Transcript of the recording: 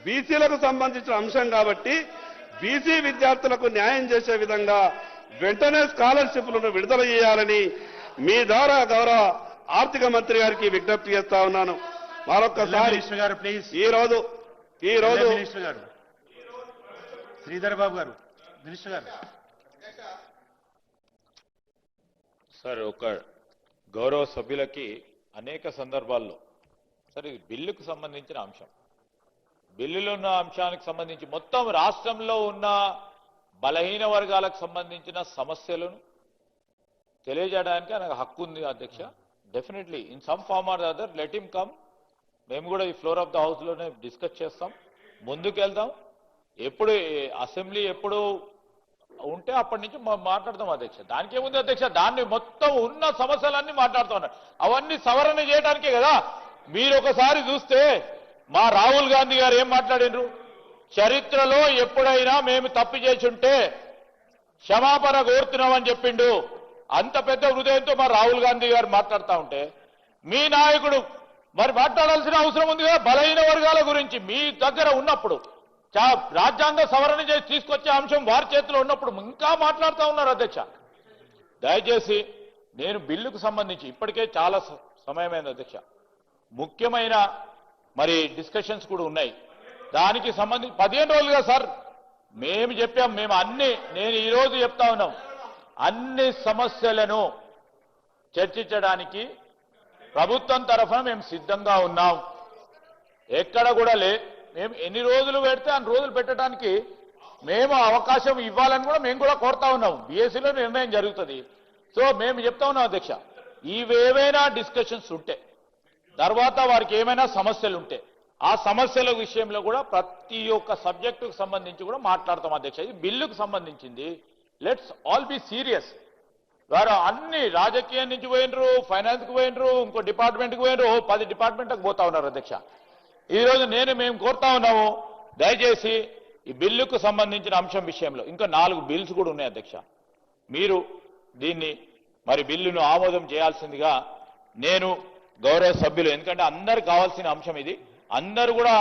బీసీలకు సంబంధించిన అంశం కాబట్టి బీసీ విద్యార్థులకు న్యాయం చేసే విధంగా వెంటనే స్కాలర్షిప్లను విడుదల చేయాలని మీ ద్వారా గౌరవ ఆర్థిక మంత్రి గారికి విజ్ఞప్తి చేస్తా ఉన్నాను. మరొకసారి ఈ రోజు శ్రీధర్ బాబు గారు, మినిస్టర్ గారు. సార్, ఒక గౌరవ సభ్యులకి అనేక సందర్భాల్లో సరే బిల్లుకు సంబంధించిన అంశం, బిల్లులో ఉన్న అంశానికి సంబంధించి మొత్తం రాష్ట్రంలో ఉన్న బలహీన వర్గాలకు సంబంధించిన సమస్యలను తెలియజేయడానికి నాకు హక్కు ఉంది అధ్యక్ష. Definitely in some form or other let him come. మేము కూడా ఈ ఫ్లోర్ ఆఫ్ ద హౌస్లోనే డిస్కస్ చేస్తాం, ముందుకెళ్తాం. ఎప్పుడు అసెంబ్లీ ఎప్పుడు ఉంటే అప్పటి నుంచి మాట్లాడతాం అధ్యక్ష. దానికేముంది అధ్యక్ష, దాన్ని మొత్తం ఉన్న సమస్యలన్నీ మాట్లాడుతూ ఉన్నారు. అవన్నీ సవరణ చేయడానికే కదా. మీరు ఒకసారి చూస్తే మా రాహుల్ గాంధీ గారు ఏం మాట్లాడినరు, చరిత్రలో ఎప్పుడైనా మేము తప్పు చేసి ఉంటే క్షమాపణ కోరుతున్నామని చెప్పిండు. అంత పెద్ద హృదయంతో మా రాహుల్ గాంధీ గారు మాట్లాడుతూ ఉంటే మీ నాయకుడు మరి మాట్లాడాల్సిన అవసరం ఉంది కదా. బలహీన వర్గాల గురించి మీ దగ్గర ఉన్నప్పుడు రాజ్యాంగ సవరణ చేసి తీసుకొచ్చే అంశం వారి చేతిలో ఉన్నప్పుడు ఇంకా మాట్లాడుతూ ఉన్నారు అధ్యక్ష. దయచేసి నేను బిల్లుకు సంబంధించి ఇప్పటికే చాలా సమయమైంది అధ్యక్ష, ముఖ్యమైన మరి డిస్కషన్స్ కూడా ఉన్నాయి. దానికి సంబంధించి 15 రోజులుగా సార్ మేము చెప్పాం. మేము నేను ఈరోజు చెప్తా ఉన్నాం, అన్ని సమస్యలను చర్చించడానికి ప్రభుత్వం తరఫున మేము సిద్ధంగా ఉన్నాం. ఎక్కడ కూడా మేము ఎన్ని రోజులు పెడితే అన్ని రోజులు పెట్టడానికి మేము అవకాశం ఇవ్వాలని కూడా మేము కూడా కోరుతా ఉన్నాం. బీఎస్సీలో నిర్ణయం జరుగుతుంది. సో మేము చెప్తా ఉన్నాం అధ్యక్ష, ఇవేవైనా డిస్కషన్స్ ఉంటే తర్వాత వారికి ఏమైనా సమస్యలు ఉంటే ఆ సమస్యల విషయంలో కూడా ప్రతి ఒక్క సబ్జెక్టుకు సంబంధించి కూడా మాట్లాడతాం అధ్యక్ష. ఇది బిల్లుకు సంబంధించింది. Let's all be serious. వారు అన్ని రాజకీయం నుంచి పోయినరు, ఫైనాన్స్కి పోయినరు, ఇంకో డిపార్ట్మెంట్కి పోయినరు, 10 డిపార్ట్మెంట్లకు పోతా ఉన్నారు అధ్యక్ష. ఈరోజు మేము కోరుతా ఉన్నాము, దయచేసి ఈ బిల్లుకు సంబంధించిన అంశం విషయంలో ఇంకా 4 బిల్స్ కూడా ఉన్నాయి అధ్యక్ష. మీరు దీన్ని మరి బిల్లును ఆమోదం చేయాల్సిందిగా నేను గౌరవ సభ్యులు, ఎందుకంటే అందరు కావాల్సిన అంశం ఇది, అందరూ కూడా